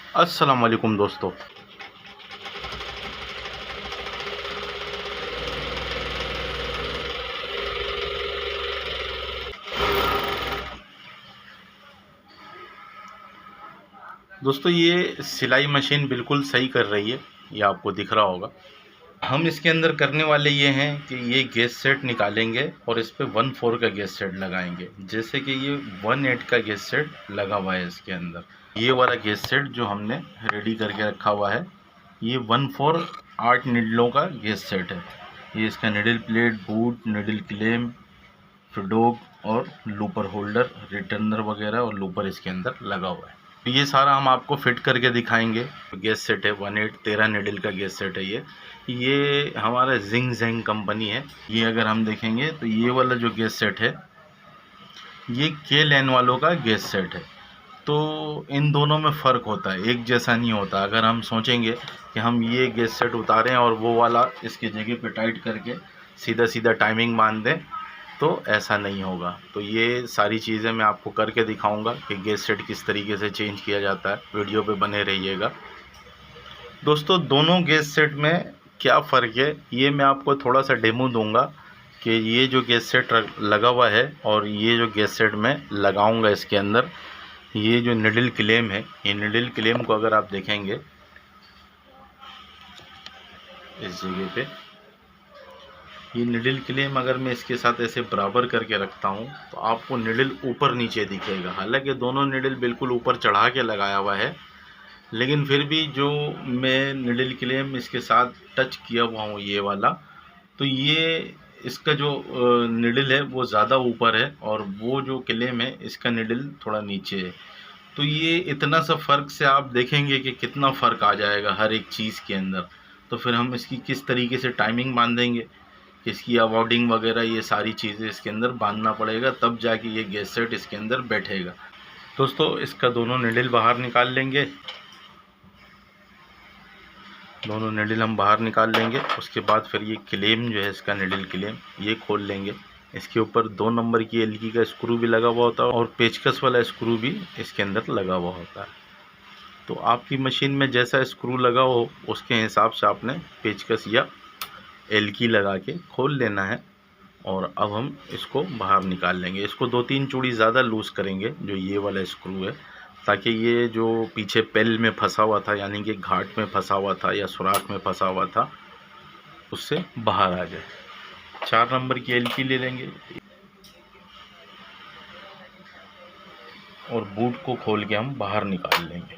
अस्सलाम वालेकुम दोस्तों। ये सिलाई मशीन बिल्कुल सही कर रही है, ये आपको दिख रहा होगा। हम इसके अंदर करने वाले ये हैं कि ये गैस सेट निकालेंगे और इस पे 1/4 का गैस सेट लगाएंगे। जैसे कि ये 1/8 का गैस सेट लगा हुआ है इसके अंदर। ये वाला गैस सेट जो हमने रेडी करके रखा हुआ है, ये 1/4 8 निडलों का गैस सेट है। ये इसका needle plate, boot, needle clamp, feed dog और लूपर होल्डर, रिटर्नर वगैरह और लूपर इसके अंदर लगा हुआ है। तो ये सारा हम आपको फिट करके दिखाएंगे। गैस सेट है 1/8 13 निडल का गैस सेट है। ये हमारा जिंग जेंग कंपनी है। ये अगर हम देखेंगे तो ये वाला जो गैस सेट है, ये के लैन वालों का गैस सेट है। तो इन दोनों में फ़र्क होता है, एक जैसा नहीं होता। अगर हम सोचेंगे कि हम ये गैस सेट उतारें और वो वाला इसके जगह पे टाइट करके सीधा सीधा टाइमिंग बांध दें, तो ऐसा नहीं होगा। तो ये सारी चीज़ें मैं आपको करके दिखाऊंगा कि गैस सेट किस तरीके से चेंज किया जाता है। वीडियो पे बने रहिएगा दोस्तों। दोनों गैस सेट में क्या फ़र्क है, ये मैं आपको थोड़ा सा डेमो दूंगा कि ये जो गैस सेट लगा हुआ है और ये जो गैस सेट मैं लगाऊंगा इसके अंदर, ये जो निडल क्लेम है, ये निडल क्लेम को अगर आप देखेंगे इस जगह पे, ये निडल क्लेम अगर मैं इसके साथ ऐसे बराबर करके रखता हूँ तो आपको निडल ऊपर नीचे दिखेगा। हालांकि दोनों निडल बिल्कुल ऊपर चढ़ा के लगाया हुआ है, लेकिन फिर भी जो मैं निडल क्लेम इसके साथ टच किया हुआ हूँ ये वाला, तो ये इसका जो निडल है वो ज़्यादा ऊपर है और वो जो क्लेम है इसका निडल थोड़ा नीचे है। तो ये इतना सा फ़र्क से आप देखेंगे कि कितना फ़र्क आ जाएगा हर एक चीज़ के अंदर। तो फिर हम इसकी किस तरीके से टाइमिंग बांधेंगे, इसकी अवॉर्डिंग वगैरह, ये सारी चीज़ें इसके अंदर बांधना पड़ेगा, तब जाके ये गैस सेट इसके अंदर बैठेगा। दोस्तों इसका दोनों निडल बाहर निकाल लेंगे। दोनों निडल हम बाहर निकाल लेंगे। उसके बाद फिर ये क्लेम जो है इसका निडल क्लेम, ये खोल लेंगे। इसके ऊपर 2 नंबर की एलगी का स्क्रू भी लगा हुआ होता है और पेचकस वाला स्क्रू भी इसके अंदर लगा हुआ होता है। तो आपकी मशीन में जैसा स्क्रू लगा हो उसके हिसाब से आपने पेचकस या एलगी लगा के खोल लेना है। और अब हम इसको बाहर निकाल लेंगे। इसको 2-3 चूड़ी ज़्यादा लूज़ करेंगे जो ये वाला स्क्रू है, ताकि ये जो पीछे पेल में फंसा हुआ था, यानी कि घाट में फंसा हुआ था या सुराख में फंसा हुआ था, उससे बाहर आ जाए। 4 नंबर की एलकी ले लेंगे और बूट को खोल के हम बाहर निकाल लेंगे।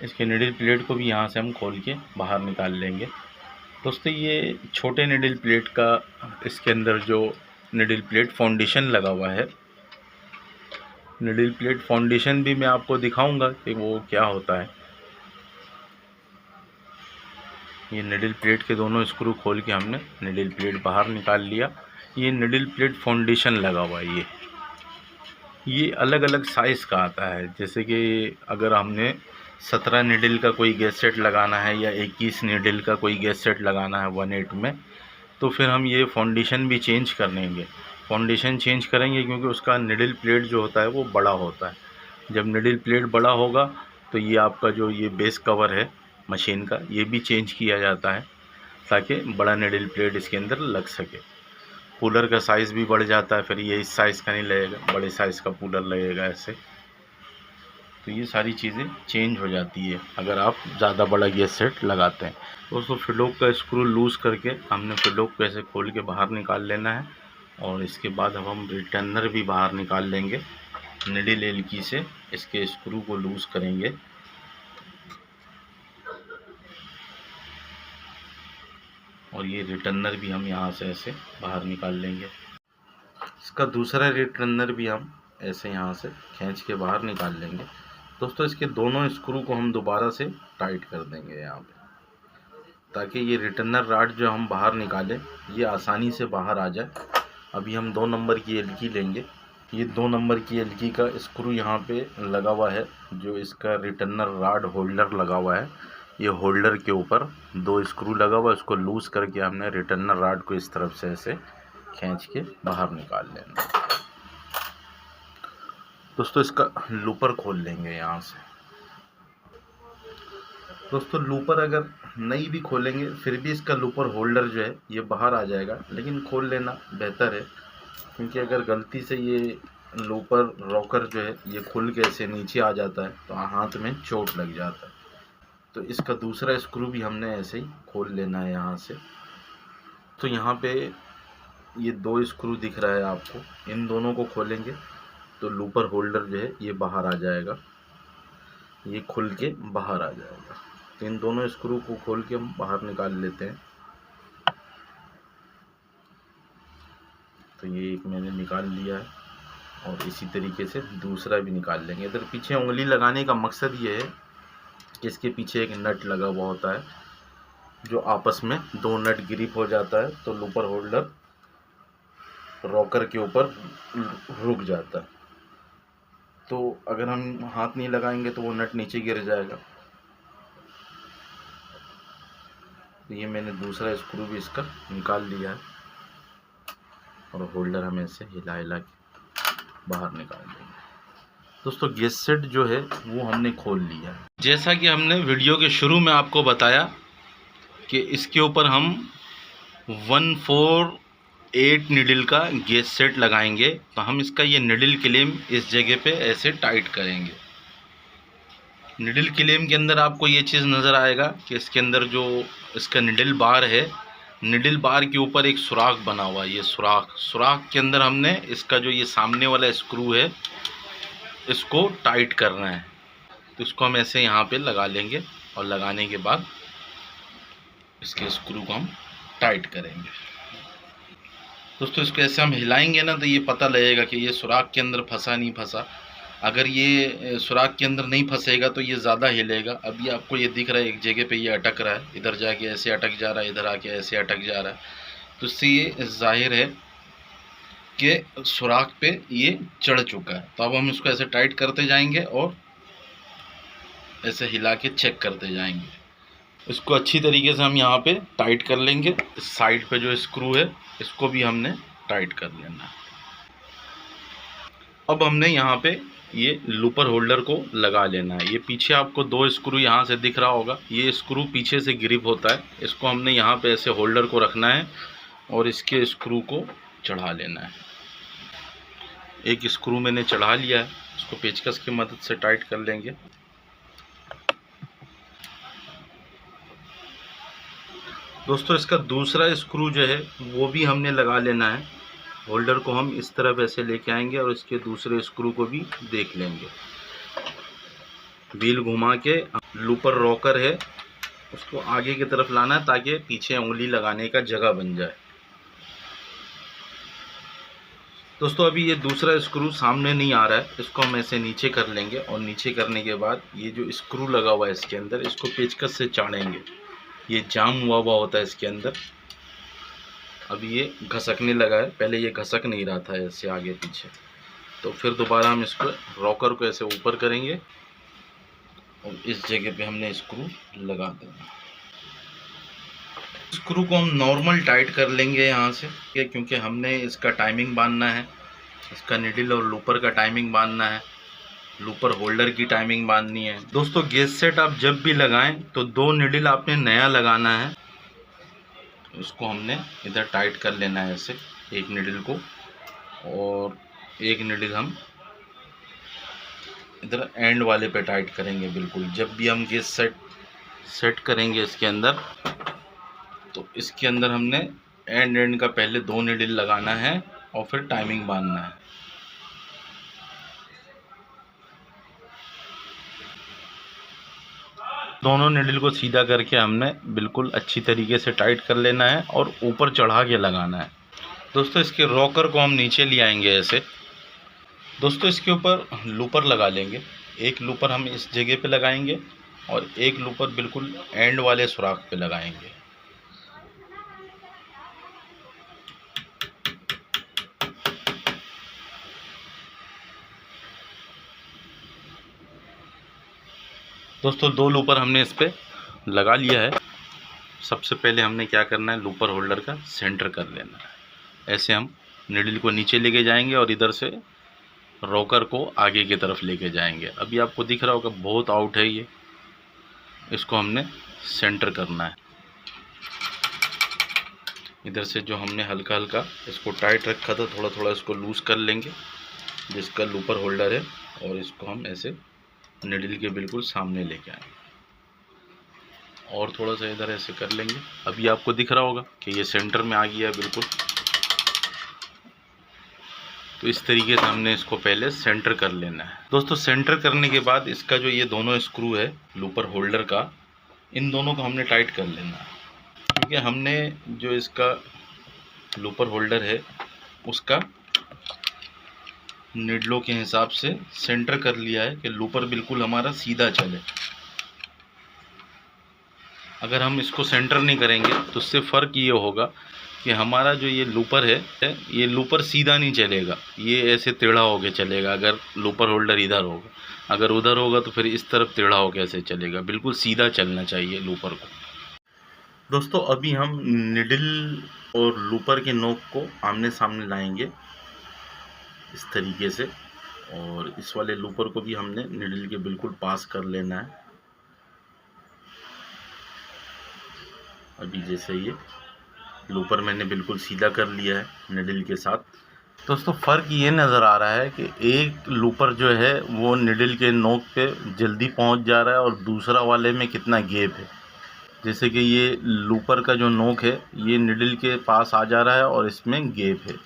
इसके निडल प्लेट को भी यहाँ से हम खोल के बाहर निकाल लेंगे। दोस्तों ये छोटे निडल प्लेट का, इसके अंदर जो निडल प्लेट फाउंडेशन लगा हुआ है, निडल प्लेट फाउंडेशन भी मैं आपको दिखाऊंगा कि वो क्या होता है। ये निडल प्लेट के दोनों स्क्रू खोल के हमने निडल प्लेट बाहर निकाल लिया। ये निडल प्लेट फाउंडेशन लगा हुआ है। ये अलग अलग साइज़ का आता है। जैसे कि अगर हमने 17 निडल का कोई गैस सेट लगाना है या 21 निडल का कोई गैस सेट लगाना है 1/8 में, तो फिर हम ये फाउंडेशन भी चेंज कर लेंगे। फाउंडेशन चेंज करेंगे क्योंकि उसका निडल प्लेट जो होता है वो बड़ा होता है। जब निडल प्लेट बड़ा होगा तो ये आपका जो ये बेस कवर है मशीन का, ये भी चेंज किया जाता है ताकि बड़ा निडल प्लेट इसके अंदर लग सके। कूलर का साइज़ भी बढ़ जाता है, फिर ये इस साइज़ का नहीं लगेगा, बड़े साइज़ का कूलर लगेगा ऐसे। तो ये सारी चीज़ें चेंज हो जाती है अगर आप ज़्यादा बड़ा गैस सेट लगाते हैं। दोस्तों फिडोक का स्क्रू लूज़ करके हमने फिडोक को ऐसे खोल के बाहर निकाल लेना है। और इसके बाद अब हम रिटर्नर भी बाहर निकाल लेंगे। निडल एलकी से इसके स्क्रू को लूज़ करेंगे। और ये रिटर्नर भी हम यहाँ से ऐसे बाहर निकाल लेंगे। इसका दूसरा रिटर्नर भी हम ऐसे यहाँ से खींच के बाहर निकाल लेंगे। दोस्तों इसके दोनों स्क्रू को हम दोबारा से टाइट कर देंगे यहाँ पे, ताकि ये रिटर्नर रॉड जो हम बाहर निकालें ये आसानी से बाहर आ जाए। अभी हम 2 नंबर की एलकी लेंगे। ये 2 नंबर की एलकी का स्क्रू यहाँ पे लगा हुआ है, जो इसका रिटर्नर रॉड होल्डर लगा हुआ है। ये होल्डर के ऊपर 2 स्क्रू लगा हुआ है, उसको लूज़ करके हमने रिटर्नर रॉड को इस तरफ से ऐसे खींच के बाहर निकाल लेना। दोस्तों इसका लूपर खोल लेंगे यहाँ से। दोस्तों लूपर अगर नहीं भी खोलेंगे फिर भी इसका लूपर होल्डर जो है ये बाहर आ जाएगा, लेकिन खोल लेना बेहतर है, क्योंकि अगर गलती से ये लूपर रॉकर जो है ये खुल के ऐसे नीचे आ जाता है तो हाथ में चोट लग जाता है। तो इसका दूसरा स्क्रू भी हमने ऐसे ही खोल लेना है यहाँ से। तो यहाँ पे ये 2 स्क्रू दिख रहा है आपको, इन दोनों को खोलेंगे तो लूपर होल्डर जो है ये बाहर आ जाएगा, ये खुल के बाहर आ जाएगा। तो इन दोनों स्क्रू को खोल के हम बाहर निकाल लेते हैं। तो ये एक मैंने निकाल लिया है और इसी तरीके से दूसरा भी निकाल लेंगे। इधर पीछे उंगली लगाने का मकसद ये है कि इसके पीछे एक नट लगा हुआ होता है, जो आपस में 2 नट ग्रिप हो जाता है तो लूपर होल्डर रॉकर के ऊपर रुक जाता है। तो अगर हम हाथ नहीं लगाएंगे तो वो नट नीचे गिर जाएगा। तो ये मैंने दूसरा स्क्रू भी इसका निकाल लिया है और होल्डर हमें इसे हिला हिला के बाहर निकाल देंगे। दोस्तों गैस सेट जो है वो हमने खोल लिया है। जैसा कि हमने वीडियो के शुरू में आपको बताया कि इसके ऊपर हम 148 निडल का गैस सेट लगाएंगे। तो हम इसका ये निडल क्लेम इस जगह पे ऐसे टाइट करेंगे। निडल क्लेम के अंदर आपको ये चीज़ नज़र आएगा कि इसके अंदर जो इसका निडल बार है, निडल बार के ऊपर एक सुराख बना हुआ है। ये सुराख के अंदर हमने इसका जो ये सामने वाला स्क्रू है इसको टाइट करना है। तो इसको हम ऐसे यहाँ पे लगा लेंगे और लगाने के बाद इसके स्क्रू को हम टाइट करेंगे। दोस्तों इसको ऐसे हम हिलाएंगे ना तो ये पता लगेगा कि ये सुराख के अंदर फंसा नहीं फंसा। अगर ये सुराख के अंदर नहीं फंसेगा तो ये ज़्यादा हिलेगा। अभी आपको ये दिख रहा है एक जगह पे ये अटक रहा है, इधर जाके ऐसे अटक जा रहा है, इधर आके ऐसे अटक जा रहा है। तो इससे ये जाहिर है कि सुराख पे ये चढ़ चुका है। तो अब हम इसको ऐसे टाइट करते जाएंगे और ऐसे हिला के चेक करते जाएंगे। इसको अच्छी तरीके से हम यहाँ पे टाइट कर लेंगे। साइड पे जो स्क्रू है इसको भी हमने टाइट कर लेना है। अब हमने यहाँ पे ये लूपर होल्डर को लगा लेना है। ये पीछे आपको 2 स्क्रू यहाँ से दिख रहा होगा, ये स्क्रू पीछे से ग्रिप होता है। इसको हमने यहाँ पे ऐसे होल्डर को रखना है और इसके स्क्रू को चढ़ा लेना है। एक स्क्रू मैंने चढ़ा लिया है, इसको पेचकस की मदद से टाइट कर लेंगे। दोस्तों इसका दूसरा स्क्रू जो है वो भी हमने लगा लेना है। होल्डर को हम इस तरफ ऐसे लेके आएंगे और इसके दूसरे स्क्रू को भी देख लेंगे। व्हील घुमा के लूपर रॉकर है उसको आगे की तरफ लाना है ताकि पीछे उंगली लगाने का जगह बन जाए। दोस्तों अभी ये दूसरा स्क्रू सामने नहीं आ रहा है, इसको हम ऐसे नीचे कर लेंगे और नीचे करने के बाद ये जो स्क्रू लगा हुआ है इसके अंदर इसको पेचकस से चाड़ेंगे। ये जाम हुआ होता है इसके अंदर। अभी ये घसकने लगा है, पहले ये घसक नहीं रहा था ऐसे आगे पीछे। तो फिर दोबारा हम इसको रॉकर को ऐसे ऊपर करेंगे और इस जगह पे हमने स्क्रू लगा देना। स्क्रू को हम नॉर्मल टाइट कर लेंगे यहाँ से, क्योंकि हमने इसका टाइमिंग बांधना है, इसका निडल और लूपर का टाइमिंग बांधना है, लूपर होल्डर की टाइमिंग बांधनी है। दोस्तों गैस सेट आप जब भी लगाएं तो 2 निडल आपने नया लगाना है। इसको हमने इधर टाइट कर लेना है ऐसे, एक निडल को, और एक निडल हम इधर एंड वाले पे टाइट करेंगे बिल्कुल। जब भी हम गैस सेट करेंगे इसके अंदर तो इसके अंदर हमने एंड का पहले 2 निडल लगाना है और फिर टाइमिंग बांधना है। दोनों निडल को सीधा करके हमने बिल्कुल अच्छी तरीके से टाइट कर लेना है और ऊपर चढ़ा के लगाना है। दोस्तों इसके रॉकर को हम नीचे ले आएंगे ऐसे। दोस्तों इसके ऊपर लूपर लगा लेंगे। एक लूपर हम इस जगह पे लगाएंगे और एक लूपर बिल्कुल एंड वाले सुराख पे लगाएंगे। दोस्तों 2 लूपर हमने इस पे लगा लिया है। सबसे पहले हमने क्या करना है, लूपर होल्डर का सेंटर कर लेना है। ऐसे हम निडल को नीचे लेके जाएंगे और इधर से रॉकर को आगे की तरफ लेके जाएंगे। अभी आपको दिख रहा होगा बहुत आउट है ये, इसको हमने सेंटर करना है। इधर से जो हमने हल्का हल्का इसको टाइट रखा था, थोड़ा थोड़ा इसको लूज कर लेंगे जिसका लूपर होल्डर है, और इसको हम ऐसे निडल के बिल्कुल सामने लेके आए और थोड़ा सा इधर ऐसे कर लेंगे। अभी आपको दिख रहा होगा कि ये सेंटर में आ गया है बिल्कुल। तो इस तरीके से हमने इसको पहले सेंटर कर लेना है। दोस्तों सेंटर करने के बाद इसका जो ये दोनों स्क्रू है लूपर होल्डर का, इन दोनों को हमने टाइट कर लेना है, क्योंकि हमने जो इसका लूपर होल्डर है उसका निडलों के हिसाब से सेंटर कर लिया है कि लूपर बिल्कुल हमारा सीधा चले। अगर हम इसको सेंटर नहीं करेंगे तो उससे फ़र्क ये होगा कि हमारा जो ये लूपर है ये लूपर सीधा नहीं चलेगा, ये ऐसे टेढ़ा होके चलेगा। अगर लूपर होल्डर इधर होगा, अगर उधर होगा तो फिर इस तरफ टेढ़ा होके ऐसे चलेगा। बिल्कुल सीधा चलना चाहिए लूपर को। दोस्तों अभी हम निडल और लूपर के नोक को आमने सामने लाएंगे इस तरीके से, और इस वाले लूपर को भी हमने निडल के बिल्कुल पास कर लेना है। अभी जैसे ये लूपर मैंने बिल्कुल सीधा कर लिया है निडल के साथ। दोस्तों फ़र्क ये नज़र आ रहा है कि एक लूपर जो है वो निडल के नोक पे जल्दी पहुंच जा रहा है और दूसरा वाले में कितना गैप है। जैसे कि ये लूपर का जो नोक है ये निडल के पास आ जा रहा है और इसमें गैप है,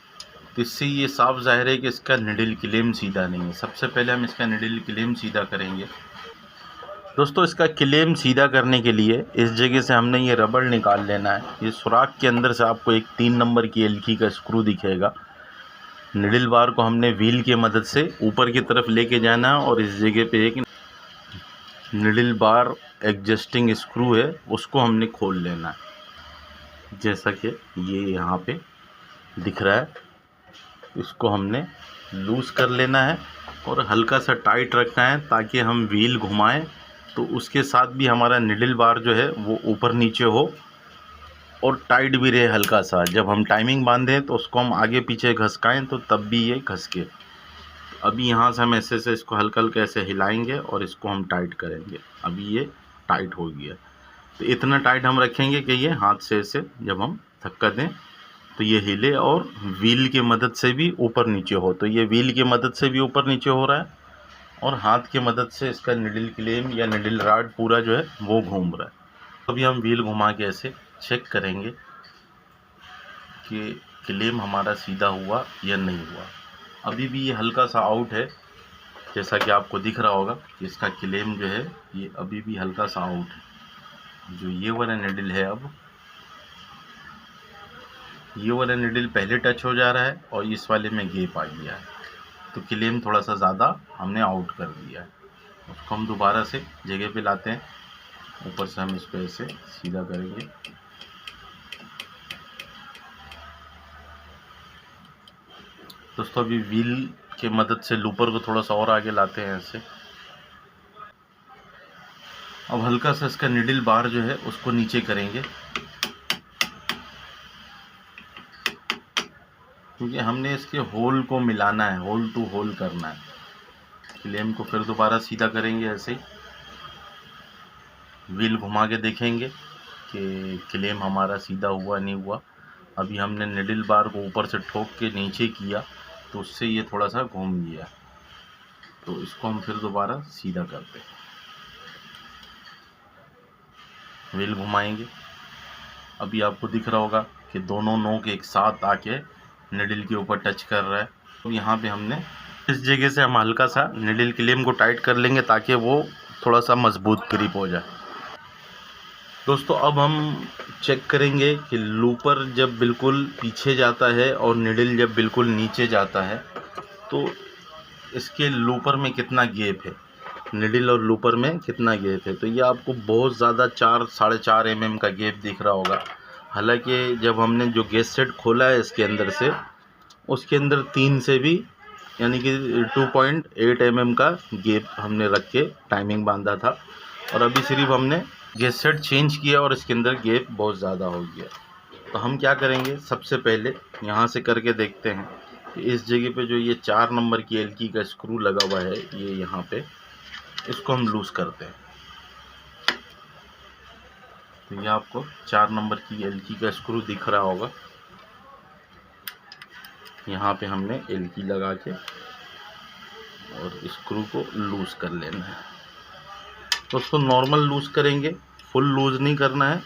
तो इससे ये साफ ज़ाहिर है कि इसका निडल क्लेम सीधा नहीं है। सबसे पहले हम इसका निडल क्लेम सीधा करेंगे। दोस्तों इसका क्लेम सीधा करने के लिए इस जगह से हमने ये रबड़ निकाल लेना है। ये सुराख के अंदर से आपको एक 3 नंबर की एलकी का स्क्रू दिखेगा। निडल बार को हमने व्हील की मदद से ऊपर की तरफ लेके जाना है और इस जगह पे एक निडल बार एडजस्टिंग स्क्रू है उसको हमने खोल लेना है, जैसा कि ये यहाँ पे दिख रहा है। इसको हमने लूज़ कर लेना है और हल्का सा टाइट रखना है ताकि हम व्हील घुमाएं तो उसके साथ भी हमारा निडल बार जो है वो ऊपर नीचे हो और टाइट भी रहे हल्का सा। जब हम टाइमिंग बांधें तो उसको हम आगे पीछे घसकाएं तो तब भी ये घसके। अभी यहाँ से हम ऐसे से इसको हल्का हल्का ऐसे हिलाएंगे और इसको हम टाइट करेंगे। अभी ये टाइट हो गया, तो इतना टाइट हम रखेंगे कि ये हाथ से ऐसे जब हम धक्का दें तो ये हिले और व्हील की मदद से भी ऊपर नीचे हो। तो ये व्हील की मदद से भी ऊपर नीचे हो रहा है और हाथ की मदद से इसका निडल क्लेम या निडल रॉड पूरा जो है वो घूम रहा है। अभी हम व्हील घुमा के ऐसे चेक करेंगे कि क्लेम हमारा सीधा हुआ या नहीं हुआ। अभी भी ये हल्का सा आउट है, जैसा कि आपको दिख रहा होगा कि इसका क्लेम जो है ये अभी भी हल्का सा आउट है। जो ये वाला निडल है अब ये वाला निडल पहले टच हो जा रहा है और इस वाले में गैप आ गया है, तो क्लेम थोड़ा सा ज़्यादा हमने आउट कर दिया है। उसको हम दोबारा से जगह पे लाते हैं, ऊपर से हम इसको ऐसे सीधा करेंगे। दोस्तों अभी व्हील की मदद से लूपर को थोड़ा सा और आगे लाते हैं ऐसे। अब हल्का सा इसका निडल बार जो है उसको नीचे करेंगे, क्योंकि हमने इसके होल को मिलाना है, होल टू होल करना है। क्लेम को फिर दोबारा सीधा करेंगे ऐसे ही, व्हील घुमा के देखेंगे कि क्लेम हमारा सीधा हुआ नहीं हुआ। अभी हमने निडल बार को ऊपर से ठोक के नीचे किया तो उससे ये थोड़ा सा घूम गया, तो इसको हम फिर दोबारा सीधा करते हैं। व्हील घुमाएंगे। अभी आपको दिख रहा होगा कि दोनों नोक एक साथ आके निडल के ऊपर टच कर रहा है। तो यहाँ पे हमने इस जगह से हम हल्का सा निडल क्लेम को टाइट कर लेंगे ताकि वो थोड़ा सा मजबूत ग्रिप हो जाए। दोस्तों अब हम चेक करेंगे कि लूपर जब बिल्कुल पीछे जाता है और निडल जब बिल्कुल नीचे जाता है तो इसके लूपर में कितना गैप है, निडल और लूपर में कितना गैप है। तो ये आपको बहुत ज़्यादा 4-4.5 mm का गैप दिख रहा होगा। हालांकि जब हमने जो गैस सेट खोला है इसके अंदर से, उसके अंदर 3 से भी यानी कि 2.8 mm का गैप हमने रख के टाइमिंग बांधा था, और अभी सिर्फ हमने गैस सेट चेंज किया और इसके अंदर गैप बहुत ज़्यादा हो गया। तो हम क्या करेंगे, सबसे पहले यहाँ से करके देखते हैं कि इस जगह पे जो ये 4 नंबर की एलकी का स्क्रू लगा हुआ है ये यहाँ पे, इसको हम लूज़ करते हैं। तो ये आपको 4 नंबर की एलकी का स्क्रू दिख रहा होगा। यहाँ पे हमने एलकी लगा के और स्क्रू को लूज़ कर लेना है। तो उसको नॉर्मल लूज़ करेंगे, फुल लूज़ नहीं करना है।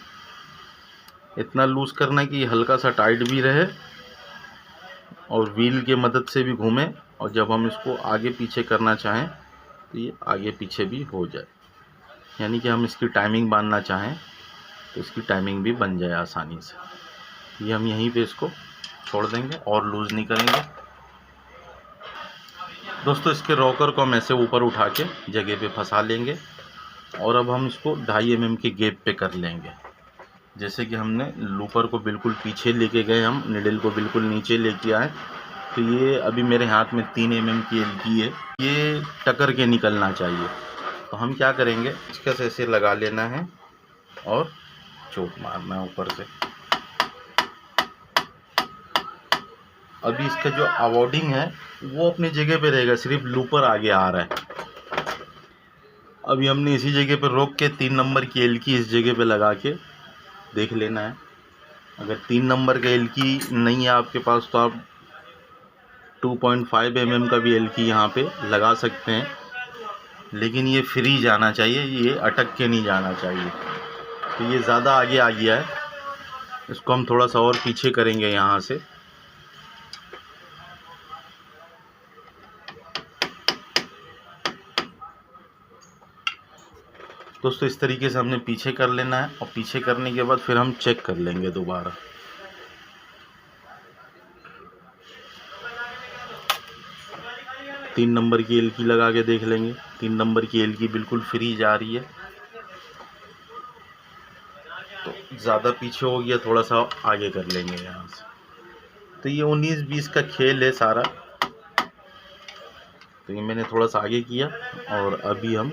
इतना लूज़ करना है कि हल्का सा टाइट भी रहे और व्हील के मदद से भी घूमे, और जब हम इसको आगे पीछे करना चाहें तो ये आगे पीछे भी हो जाए। यानी कि हम इसकी टाइमिंग बांधना चाहें तो इसकी टाइमिंग भी बन जाए आसानी से। ये हम यहीं पे इसको छोड़ देंगे और लूज़ नहीं करेंगे। दोस्तों इसके रॉकर को हम ऐसे ऊपर उठा के जगह पे फंसा लेंगे और अब हम इसको 2.5 mm के गैप पे कर लेंगे। जैसे कि हमने लूपर को बिल्कुल पीछे लेके गए, हम निडल को बिल्कुल नीचे लेके आए। तो ये अभी मेरे हाथ में 3 mm की एलकी है, ये टकर के निकलना चाहिए। तो हम क्या करेंगे, इसका ऐसे लगा लेना है और चोट मारना है ऊपर से। अभी इसका जो अवॉर्डिंग है वो अपनी जगह पे रहेगा, सिर्फ लूपर आगे आ रहा है। अभी हमने इसी जगह पे रोक के 3 नंबर की एलकी इस जगह पे लगा के देख लेना है। अगर 3 नंबर का एलकी नहीं है आपके पास तो आप 2.5 mm का भी एलकी यहाँ पे लगा सकते हैं, लेकिन ये फ्री जाना चाहिए, ये अटक के नहीं जाना चाहिए। तो ये ज़्यादा आगे आ गया है, इसको हम थोड़ा सा और पीछे करेंगे यहाँ से। दोस्तों इस तरीके से हमने पीछे कर लेना है और पीछे करने के बाद फिर हम चेक कर लेंगे दोबारा। तीन नंबर की एलकी लगा के देख लेंगे। 3 नंबर की एलकी बिल्कुल फ्री जा रही है। तो ज़्यादा पीछे हो गया, थोड़ा सा आगे कर लेंगे यहाँ से। तो ये 19-20 का खेल है सारा। तो ये मैंने थोड़ा सा आगे किया और अभी हम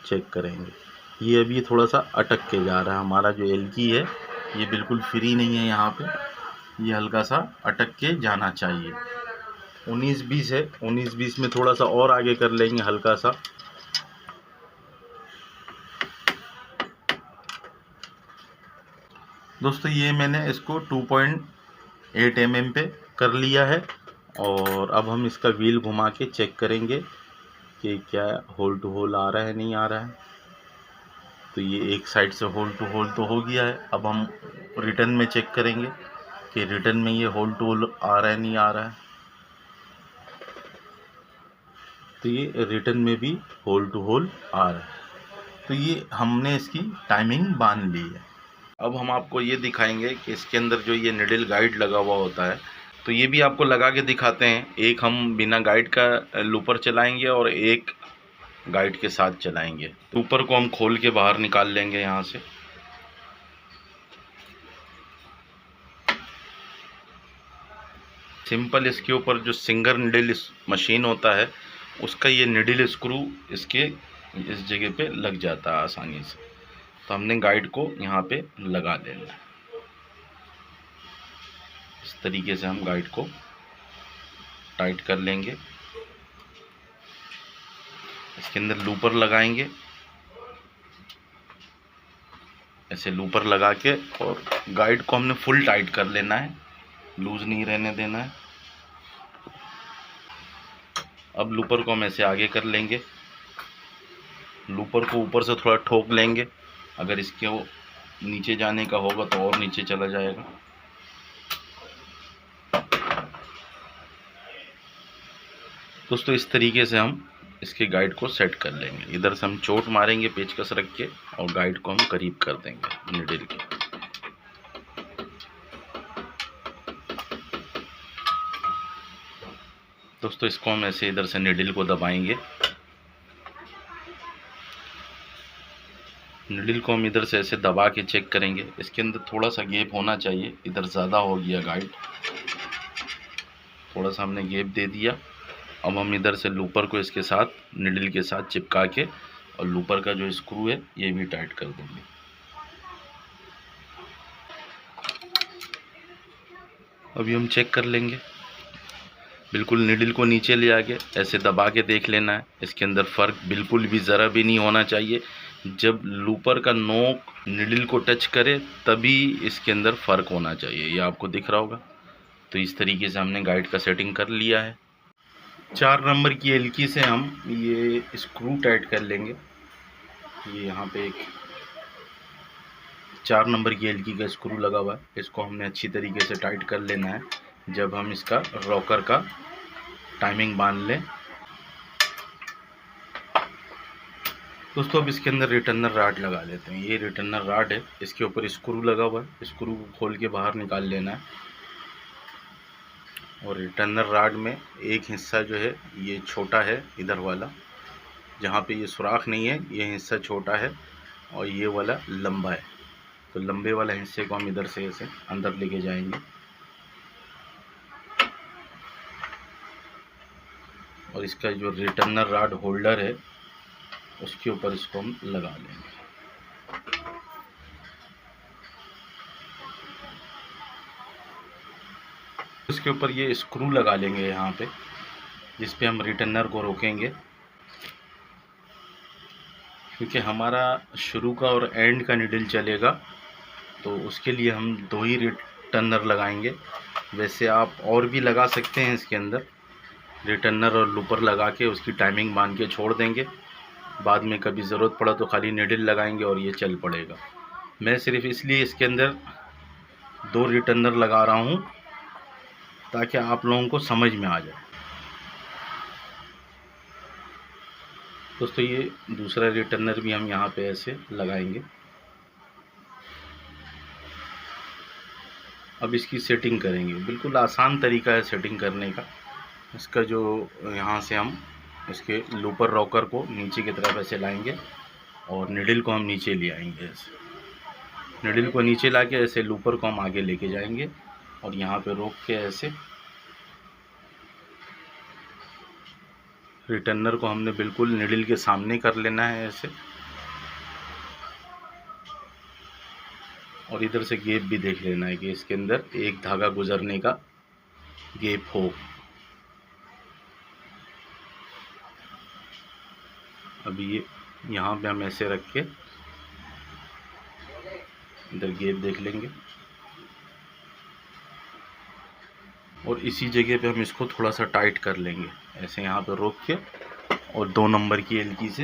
चेक करेंगे। ये अभी थोड़ा सा अटक के जा रहा है, हमारा जो एलकी है ये बिल्कुल फ्री नहीं है यहाँ पे, ये हल्का सा अटक के जाना चाहिए। 19-20 है, 19-20 में थोड़ा सा और आगे कर लेंगे हल्का सा। दोस्तों ये मैंने इसको 2.8 mm पे कर लिया है और अब हम इसका व्हील घुमा के चेक करेंगे कि क्या होल टू होल आ रहा है नहीं आ रहा है। तो ये एक साइड से होल टू होल तो हो गया है। अब हम रिटर्न में चेक करेंगे कि रिटर्न में ये होल टू होल आ रहा है नहीं आ रहा है। तो ये रिटर्न में भी होल टू होल आ रहा है। तो ये हमने इसकी टाइमिंग बांध ली है। अब हम आपको ये दिखाएंगे कि इसके अंदर जो ये निडल गाइड लगा हुआ होता है, तो ये भी आपको लगा के दिखाते हैं। एक हम बिना गाइड का लूपर चलाएंगे और एक गाइड के साथ चलाएंगे। लूपर को हम खोल के बाहर निकाल लेंगे यहाँ से। सिंपल इसके ऊपर जो सिंगल निडल मशीन होता है उसका ये निडल स्क्रू इसके इस जगह पे लग जाता है आसानी से। तो हमने गाइड को यहाँ पे लगा देना है। इस तरीके से हम गाइड को टाइट कर लेंगे। इसके अंदर लूपर लगाएंगे, ऐसे लूपर लगा के, और गाइड को हमने फुल टाइट कर लेना है, लूज नहीं रहने देना है। अब लूपर को हम ऐसे आगे कर लेंगे, लूपर को ऊपर से थोड़ा ठोक लेंगे। अगर इसके वो नीचे जाने का होगा तो और नीचे चला जाएगा। दोस्तों इस तरीके से हम इसके गाइड को सेट कर लेंगे। इधर से हम चोट मारेंगे पेचकस रख के और गाइड को हम करीब कर देंगे निडल के। दोस्तों इसको हम ऐसे इधर से निडल को दबाएंगे। निडल को हम इधर से ऐसे दबा के चेक करेंगे। इसके अंदर थोड़ा सा गैप होना चाहिए, इधर ज़्यादा हो गया गाइड, थोड़ा सा हमने गैप दे दिया। अब हम इधर से लूपर को इसके साथ निडल के साथ चिपका के और लूपर का जो स्क्रू है ये भी टाइट कर देंगे। अभी हम चेक कर लेंगे। बिल्कुल निडल को नीचे ले आके ऐसे दबा के देख लेना है। इसके अंदर फ़र्क बिल्कुल भी ज़रा भी नहीं होना चाहिए, जब लूपर का नोक निडल को टच करे तभी इसके अंदर फ़र्क होना चाहिए। ये आपको दिख रहा होगा। तो इस तरीके से हमने गाइड का सेटिंग कर लिया है। 4 नंबर की एलकी से हम ये स्क्रू टाइट कर लेंगे। ये यहाँ पे एक 4 नंबर की एलकी का स्क्रू लगा हुआ है, इसको हमने अच्छी तरीके से टाइट कर लेना है जब हम इसका रॉकर का टाइमिंग बांध लें। दोस्तों अब इसके अंदर रिटर्नर राड लगा लेते हैं। ये रिटर्नर राड है, इसके ऊपर स्क्रू लगा हुआ है, स्क्रू को खोल के बाहर निकाल लेना है। और रिटर्नर राड में एक हिस्सा जो है ये छोटा है, इधर वाला जहाँ पे ये सुराख नहीं है ये हिस्सा छोटा है और ये वाला लंबा है। तो लंबे वाला हिस्से को हम इधर से ऐसे अंदर लेके जाएंगे और इसका जो रिटर्नर राड होल्डर है उसके ऊपर इसको हम लगा लेंगे। इसके ऊपर ये स्क्रू लगा लेंगे यहाँ पे, जिस पे हम रिटर्नर को रोकेंगे, क्योंकि हमारा शुरू का और एंड का निडल चलेगा तो उसके लिए हम 2 ही रिटर्नर लगाएंगे। वैसे आप और भी लगा सकते हैं इसके अंदर, रिटर्नर और लूपर लगा के उसकी टाइमिंग बांध के छोड़ देंगे। बाद में कभी ज़रूरत पड़ा तो खाली निडल लगाएंगे और ये चल पड़ेगा। मैं सिर्फ इसलिए इसके अंदर 2 रिटर्नर लगा रहा हूँ ताकि आप लोगों को समझ में आ जाए। दोस्तों ये दूसरा रिटर्नर भी हम यहाँ पे ऐसे लगाएंगे। अब इसकी सेटिंग करेंगे। बिल्कुल आसान तरीका है सेटिंग करने का। इसका जो यहाँ से हम इसके लूपर रॉकर को नीचे की तरफ ऐसे लाएंगे और निडल को हम नीचे ले आएंगे। ऐसे निडल को नीचे ला के ऐसे लूपर को हम आगे लेके जाएंगे और यहाँ पे रोक के ऐसे रिटर्नर को हमने बिल्कुल निडल के सामने कर लेना है ऐसे। और इधर से गैप भी देख लेना है कि इसके अंदर एक धागा गुजरने का गैप हो। अभी ये यहाँ पे हम ऐसे रख के इधर गैप देख लेंगे और इसी जगह पे हम इसको थोड़ा सा टाइट कर लेंगे ऐसे यहाँ पे रोक के। और 2 नंबर की एलकी से,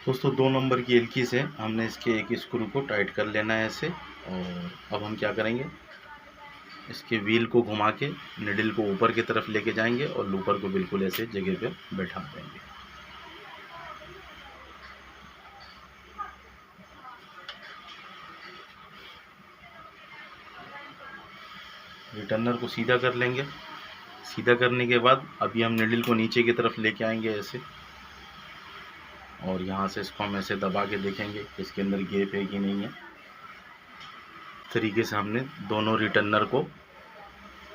दोस्तों 2 नंबर की एलकी से हमने इसके एक स्क्रू को टाइट कर लेना है ऐसे। और अब हम क्या करेंगे, इसके व्हील को घुमा के निडल को ऊपर की तरफ लेके जाएंगे और लूपर को बिल्कुल ऐसे जगह पे बैठा देंगे। रिटर्नर को सीधा कर लेंगे। सीधा करने के बाद अभी हम निडल को नीचे की तरफ लेके आएंगे ऐसे और यहाँ से इसको हम ऐसे दबा के देखेंगे इसके अंदर गैप है कि नहीं है। इस तरीके से हमने दोनों रिटर्नर को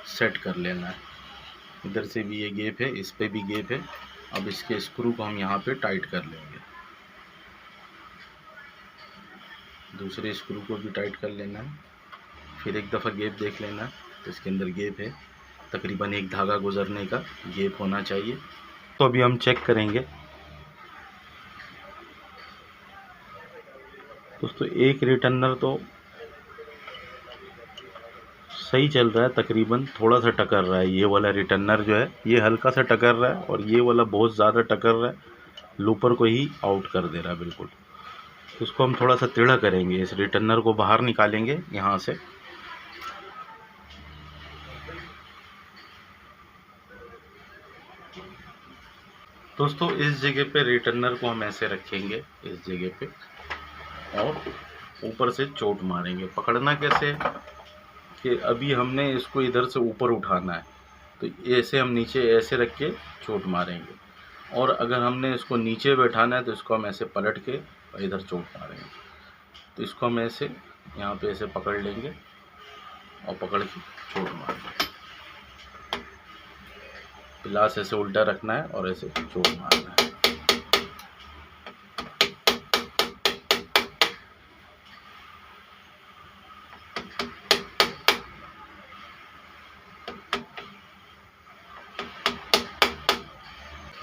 सेट कर लेना है। इधर से भी ये गैप है, इस पे भी गैप है। अब इसके स्क्रू को हम यहाँ पे टाइट कर लेंगे। दूसरे स्क्रू को भी टाइट कर लेना है। फिर एक दफ़ा गैप देख लेना है, तो इसके अंदर गैप है, तकरीबन एक धागा गुजरने का गैप होना चाहिए। तो अभी हम चेक करेंगे। दोस्तों एक रिटर्नर तो सही चल रहा है, तकरीबन थोड़ा सा टकर रहा है। ये वाला रिटर्नर जो है ये हल्का सा टकर रहा है और ये वाला बहुत ज़्यादा टकर रहा है, लूपर को ही आउट कर दे रहा है बिल्कुल। तो इसको हम थोड़ा सा टेढ़ा करेंगे, इस रिटर्नर को बाहर निकालेंगे यहाँ से। दोस्तों इस जगह पे रिटर्नर को हम ऐसे रखेंगे इस जगह पे और ऊपर से चोट मारेंगे। पकड़ना कैसे कि अभी हमने इसको इधर से ऊपर उठाना है, तो ऐसे हम नीचे ऐसे रख के चोट मारेंगे। और अगर हमने इसको नीचे बैठाना है तो इसको हम ऐसे पलट के और इधर चोट मारेंगे। तो इसको हम ऐसे यहाँ पे ऐसे पकड़ लेंगे और पकड़ के चोट मारेंगे। गिलास ऐसे उल्टा रखना है और ऐसे चोट मारना है।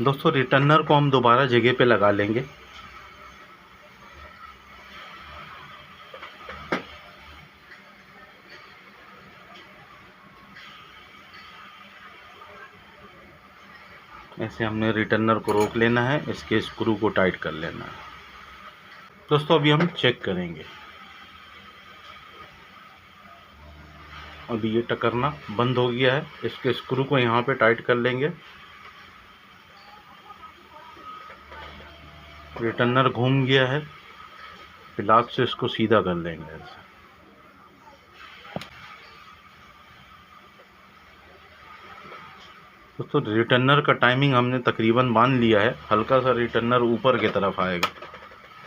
दोस्तों रिटर्नर को हम दोबारा जगह पे लगा लेंगे। ऐसे हमने रिटर्नर को रोक लेना है, इसके स्क्रू को टाइट कर लेना है। दोस्तों अभी हम चेक करेंगे। अभी ये टकरना बंद हो गया है। इसके स्क्रू को यहाँ पे टाइट कर लेंगे। रिटर्नर घूम गया है, पिलास से इसको सीधा कर लेंगे ऐसे। दोस्तों रिटर्नर का टाइमिंग हमने तकरीबन मान लिया है। हल्का सा रिटर्नर ऊपर की तरफ आएगा,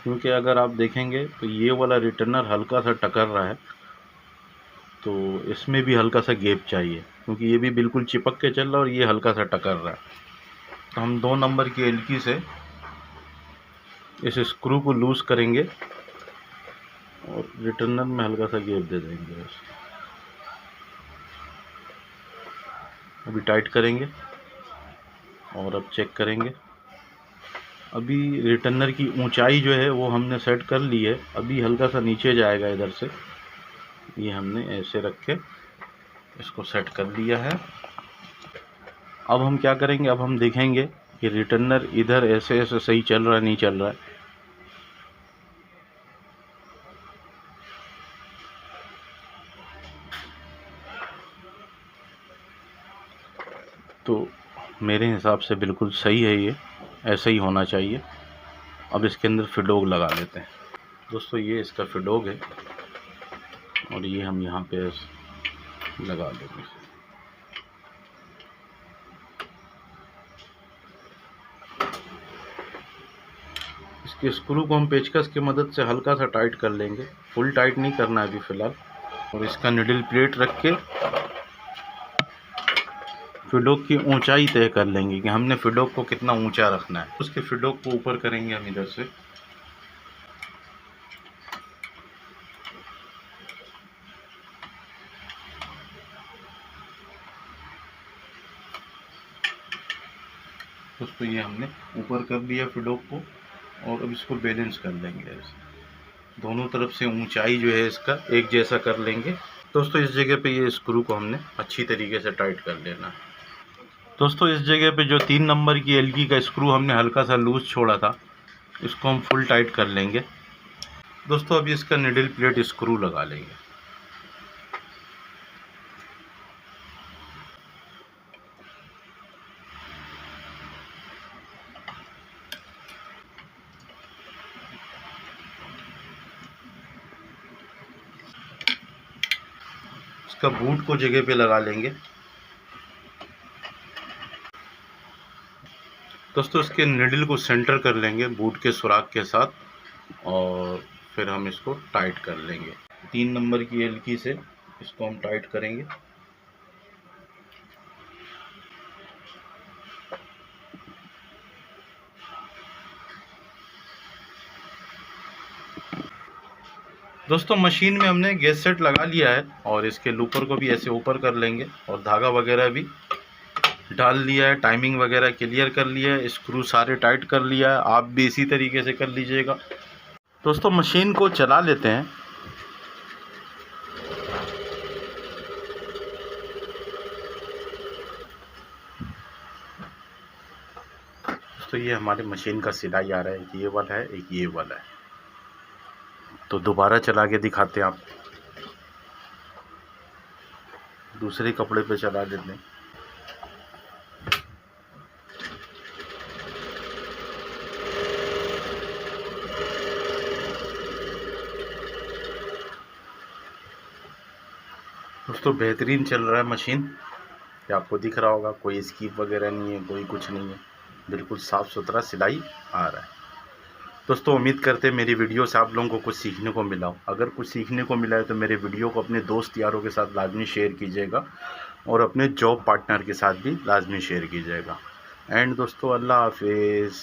क्योंकि अगर आप देखेंगे तो ये वाला रिटर्नर हल्का सा टकर रहा है, तो इसमें भी हल्का सा गैप चाहिए, क्योंकि ये भी बिल्कुल चिपक के चल रहा है और ये हल्का सा टकर रहा है। तो हम 2 नंबर की एलकी से इस स्क्रू को लूज़ करेंगे और रिटर्नर में हल्का सा गैप दे देंगे। अभी टाइट करेंगे और अब चेक करेंगे। अभी रिटर्नर की ऊंचाई जो है वो हमने सेट कर ली है। अभी हल्का सा नीचे जाएगा इधर से, ये हमने ऐसे रख के इसको सेट कर लिया है। अब हम क्या करेंगे, अब हम देखेंगे कि रिटर्नर इधर ऐसे ऐसे सही चल रहा है नहीं चल रहा है। तो मेरे हिसाब से बिल्कुल सही है, ये ऐसा ही होना चाहिए। अब इसके अंदर फिडोग लगा लेते हैं। दोस्तों ये इसका फिडोग है और ये हम यहाँ पे लगा देंगे। इसके स्क्रू को हम पेचकस की मदद से हल्का सा टाइट कर लेंगे, फुल टाइट नहीं करना है अभी फ़िलहाल। और इसका निडल प्लेट रख के फिडोक की ऊंचाई तय कर लेंगे कि हमने फिडोक को कितना ऊंचा रखना है। उसके फिडोक को ऊपर करेंगे हम इधर से। दोस्तों ये हमने ऊपर कर दिया फिडोक को और अब इसको बैलेंस कर लेंगे ऐसे। दोनों तरफ से ऊंचाई जो है इसका एक जैसा कर लेंगे। दोस्तों इस जगह पे ये स्क्रू को हमने अच्छी तरीके से टाइट कर लेना है। दोस्तों इस जगह पे जो 3 नंबर की एलगी का स्क्रू हमने हल्का सा लूज छोड़ा था, इसको हम फुल टाइट कर लेंगे। दोस्तों अभी इसका निडल प्लेट स्क्रू लगा लेंगे। इसका बूट को जगह पे लगा लेंगे। दोस्तों इसके निडल को सेंटर कर लेंगे बूट के सुराख के साथ और फिर हम इसको टाइट कर लेंगे। 3 नंबर की एलकी से इसको हम टाइट करेंगे। दोस्तों मशीन में हमने गैस सेट लगा लिया है और इसके लूपर को भी ऐसे ऊपर कर लेंगे और धागा वगैरह भी डाल लिया है, टाइमिंग वगैरह क्लियर कर लिया है, स्क्रू सारे टाइट कर लिया है। आप भी इसी तरीके से कर लीजिएगा। दोस्तों मशीन को चला लेते हैं। दोस्तों ये हमारे मशीन का सिलाई आ रहा है, एक ये वाला है एक ये वाला है। तो दोबारा चला के दिखाते हैं, आप दूसरे कपड़े पे चला देते हैं। दोस्तों बेहतरीन चल रहा है मशीन, ये आपको दिख रहा होगा। कोई स्कीप वगैरह नहीं है, कोई कुछ नहीं है, बिल्कुल साफ़ सुथरा सिलाई आ रहा है। दोस्तों उम्मीद करते हैं मेरी वीडियो से आप लोगों को कुछ सीखने को मिला हो। अगर कुछ सीखने को मिला है तो मेरे वीडियो को अपने दोस्त यारों के साथ लाजमी शेयर कीजिएगा और अपने जॉब पार्टनर के साथ भी लाजमी शेयर कीजिएगा। एंड दोस्तों अल्लाह हाफिज़।